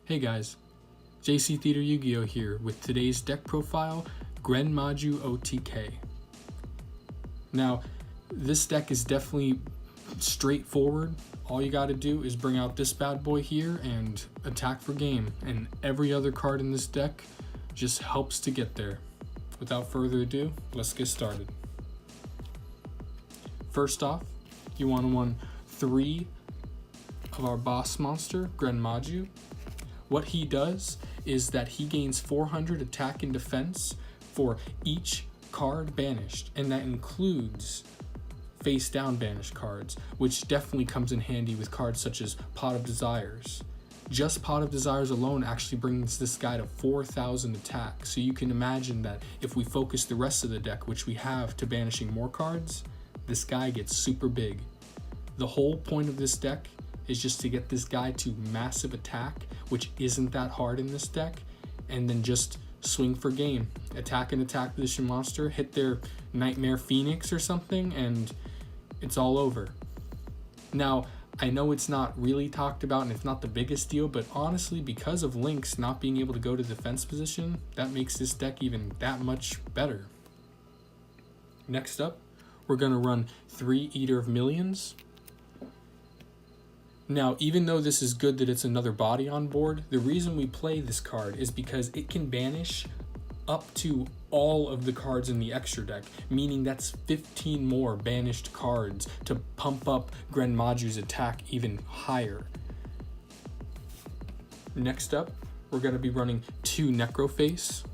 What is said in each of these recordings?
Hey guys, JC Theater Yu-Gi-Oh here with today's deck profile, Gren Maju OTK. Now, this deck is definitely straightforward. All you gotta do is bring out this bad boy here and attack for game, and every other card in this deck just helps to get there. Without further ado, let's get started. First off, you want to run 3 of our boss monster, Gren Maju. What he does is that he gains 400 attack and defense for each card banished, and that includes face down banished cards, which definitely comes in handy with cards such as Pot of Desires. Just Pot of Desires alone actually brings this guy to 4,000 attack, so you can imagine that if we focus the rest of the deck, which we have, to banishing more cards, this guy gets super big. The whole point of this deck is just to get this guy to massive attack, which isn't that hard in this deck, and then just swing for game. Attack an attack position monster, hit their Nightmare Phoenix or something, and it's all over. Now, I know it's not really talked about and it's not the biggest deal, but honestly, because of Lynx not being able to go to defense position, that makes this deck even that much better. Next up, we're going to run 3 Eater of Millions. Now, even though this is good that it's another body on board, the reason we play this card is because it can banish up to all of the cards in the extra deck, meaning that's 15 more banished cards to pump up Gren Maju's attack even higher. Next up, we're going to be running 2 Necroface.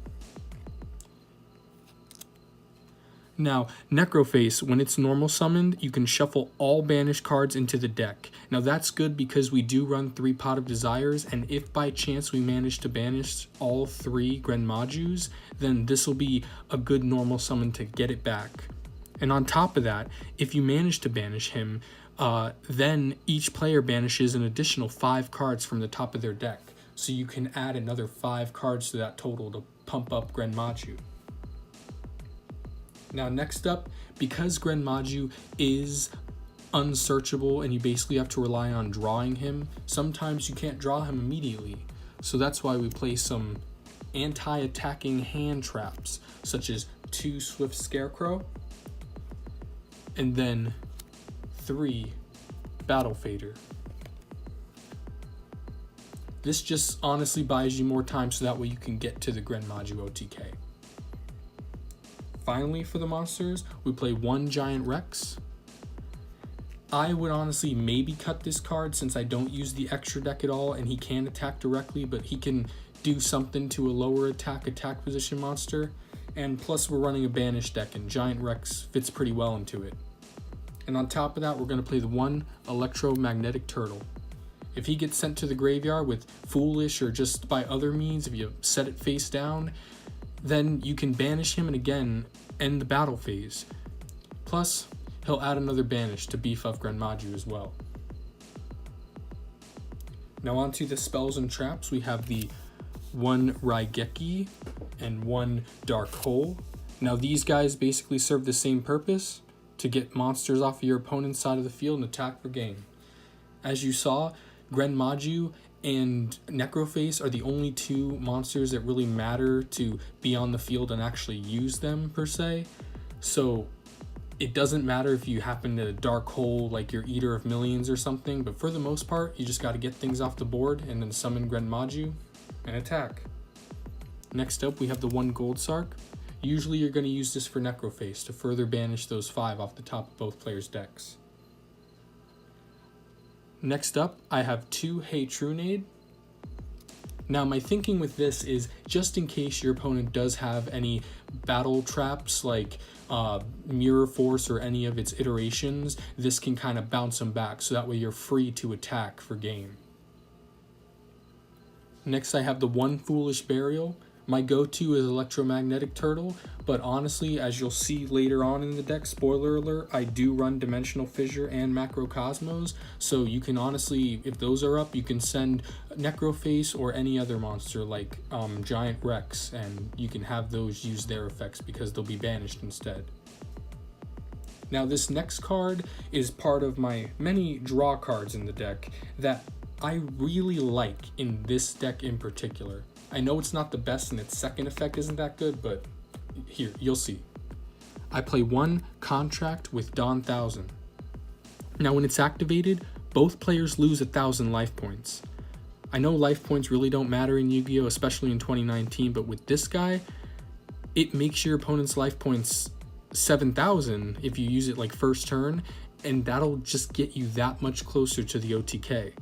Now, Necroface, when it's normal summoned, you can shuffle all banished cards into the deck. Now that's good because we do run 3 Pot of Desires, and if by chance we manage to banish all 3 Gren Majus, then this will be a good normal summon to get it back. And on top of that, if you manage to banish him, then each player banishes an additional 5 cards from the top of their deck. So you can add another 5 cards to that total to pump up Gren Maju. Now next up, because Gren Maju is unsearchable and you basically have to rely on drawing him, sometimes you can't draw him immediately. So that's why we play some anti-attacking hand traps, such as 2 Swift Scarecrow, and then 3 Battle Fader. This just honestly buys you more time so that way you can get to the Gren Maju OTK. Finally, for the monsters, we play 1 Giant Rex. I would honestly maybe cut this card since I don't use the extra deck at all and he can attack directly, but he can do something to a lower attack position monster. And plus we're running a banished deck and Giant Rex fits pretty well into it. And on top of that, we're going to play the 1 Electromagnetic Turtle. If he gets sent to the graveyard with Foolish or just by other means, if you set it face down, then you can banish him and again end the battle phase. Plus, he'll add another banish to beef up Gren Maju as well. Now onto the spells and traps, we have the 1 Raigeki and 1 Dark Hole. Now these guys basically serve the same purpose, to get monsters off of your opponent's side of the field and attack for game. As you saw, Gren Maju and Necroface are the only 2 monsters that really matter to be on the field and actually use them per se. So it doesn't matter if you happen to Dark Hole like your Eater of Millions or something, but for the most part, you just got to get things off the board and then summon Gren Maju and attack. Next up, we have the 1 Gold Sark. Usually you're going to use this for Necroface to further banish those 5 off the top of both players' decks. Next up, I have 2 Hey Trunade. Now my thinking with this is just in case your opponent does have any battle traps like Mirror Force or any of its iterations, this can kind of bounce them back so that way you're free to attack for game. Next I have the 1 Foolish Burial. My go-to is Electromagnetic Turtle, but honestly, as you'll see later on in the deck, spoiler alert, I do run Dimensional Fissure and Macrocosmos, so you can honestly, if those are up, you can send Necroface or any other monster like Giant Rex, and you can have those use their effects because they'll be banished instead. Now this next card is part of my many draw cards in the deck that I really like in this deck in particular. I know it's not the best and its second effect isn't that good, but here, you'll see. I play 1 Contract with Dawn 1000. Now when it's activated, both players lose 1,000 life points. I know life points really don't matter in Yu-Gi-Oh!, especially in 2019, but with this guy, it makes your opponent's life points 7,000 if you use it like first turn, and that'll just get you that much closer to the OTK.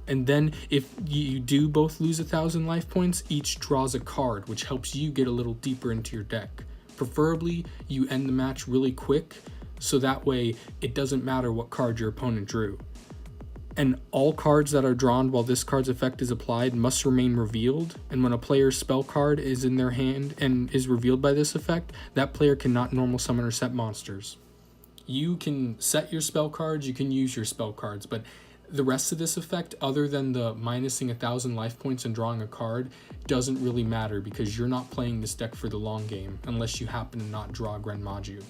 And then if you do both lose 1,000 life points, each draws a card, which helps you get a little deeper into your deck. Preferably, you end the match really quick, so that way it doesn't matter what card your opponent drew. And all cards that are drawn while this card's effect is applied must remain revealed, and when a player's spell card is in their hand and is revealed by this effect, that player cannot normal summon or set monsters. You can set your spell cards, you can use your spell cards, but the rest of this effect, other than the minusing 1,000 life points and drawing a card, doesn't really matter because you're not playing this deck for the long game unless you happen to not draw Gren Maju.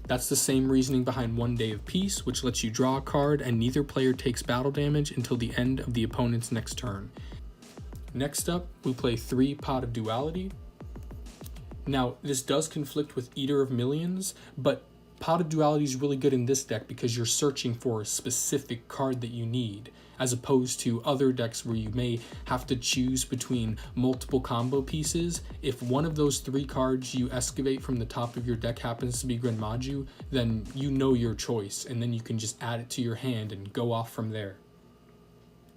That's the same reasoning behind 1 Day of Peace, which lets you draw a card and neither player takes battle damage until the end of the opponent's next turn. Next up, we play 3 Pot of Duality. Now, this does conflict with Eater of Millions, but Pot of Duality is really good in this deck because you're searching for a specific card that you need, as opposed to other decks where you may have to choose between multiple combo pieces. If one of those 3 cards you excavate from the top of your deck happens to be Gren Maju, then you know your choice, and then you can just add it to your hand and go off from there.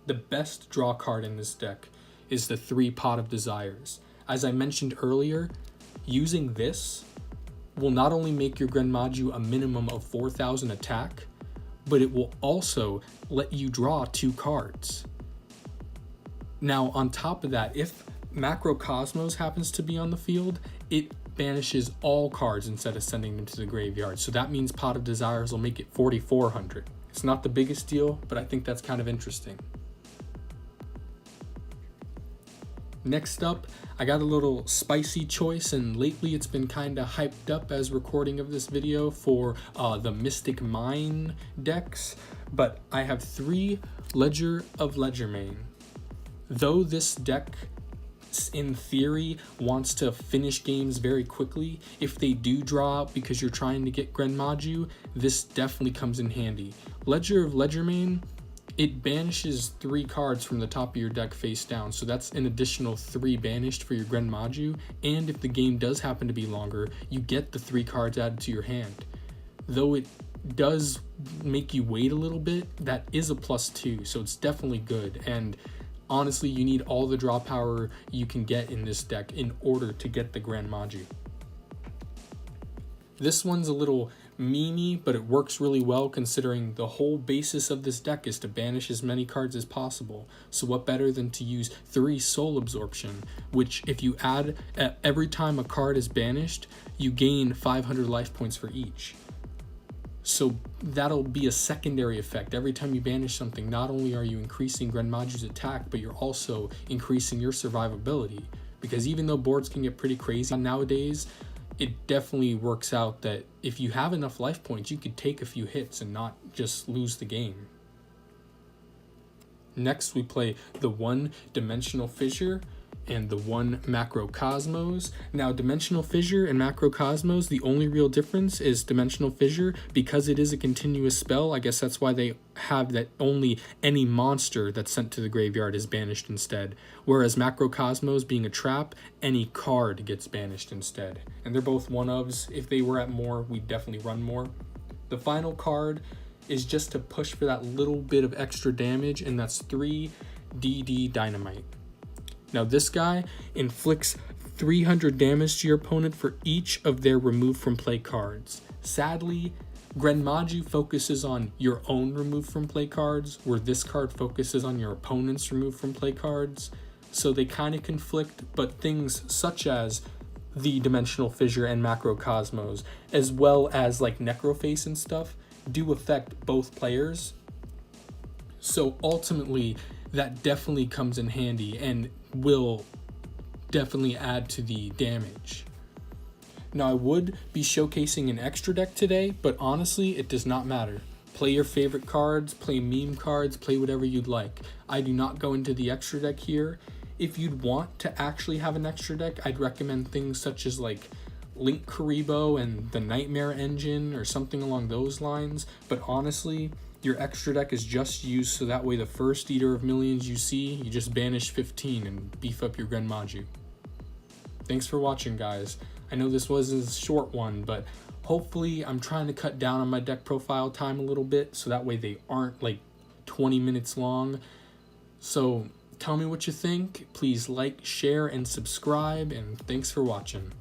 The best draw card in this deck is the 3 Pot of Desires. As I mentioned earlier, using this will not only make your Gren Maju a minimum of 4,000 attack, but it will also let you draw 2 cards. Now, on top of that, if Macrocosmos happens to be on the field, it banishes all cards instead of sending them to the graveyard. So that means Pot of Desires will make it 4,400. It's not the biggest deal, but I think that's kind of interesting. Next up, I got a little spicy choice, and lately it's been kind of hyped up as recording of this video for the Mystic Mine decks, but I have 3 Ledger of Ledgermane. Though this deck, in theory, wants to finish games very quickly, if they do draw out because you're trying to get Gren Maju, this definitely comes in handy. Ledger of Ledgermane, it banishes 3 cards from the top of your deck face down, so that's an additional 3 banished for your Gren Maju, and if the game does happen to be longer, you get the 3 cards added to your hand. Though it does make you wait a little bit, that is a +2, so it's definitely good, and honestly, you need all the draw power you can get in this deck in order to get the Gren Maju. This one's a little memey, but it works really well considering the whole basis of this deck is to banish as many cards as possible. So what better than to use 3 Soul Absorption, which if you add every time a card is banished, you gain 500 life points for each. So that'll be a secondary effect. Every time you banish something, not only are you increasing Gren Maju's attack, but you're also increasing your survivability. Because even though boards can get pretty crazy nowadays, it definitely works out that if you have enough life points, you could take a few hits and not just lose the game. Next, we play the 1 Dimensional Fissure and the 1 Macrocosmos. Now, Dimensional Fissure and Macrocosmos, the only real difference is Dimensional Fissure, because it is a continuous spell, I guess that's why they have that only any monster that's sent to the graveyard is banished instead. Whereas Macrocosmos, being a trap, any card gets banished instead. And they're both 1-ofs. If they were at more, we'd definitely run more. The final card is just to push for that little bit of extra damage, and that's 3 DD Dynamite. Now this guy inflicts 300 damage to your opponent for each of their removed from play cards. Sadly, Gren Maju focuses on your own removed from play cards, where this card focuses on your opponent's removed from play cards. So they kind of conflict, but things such as the Dimensional Fissure and Macrocosmos, as well as like Necroface and stuff, do affect both players. So ultimately, that definitely comes in handy and will definitely add to the damage. Now, I would be showcasing an extra deck today, but honestly, it does not matter. Play your favorite cards, play meme cards, play whatever you'd like. I do not go into the extra deck here. If you'd want to actually have an extra deck, I'd recommend things such as like Link Karibo and the Nightmare Engine or something along those lines. But honestly, your extra deck is just used so that way the first Eater of Millions you see, you just banish 15 and beef up your Gren Maju. Thanks for watching, guys. I know this was a short one, but hopefully I'm trying to cut down on my deck profile time a little bit so that way they aren't like 20 minutes long. So tell me what you think. Please like, share, and subscribe, and thanks for watching.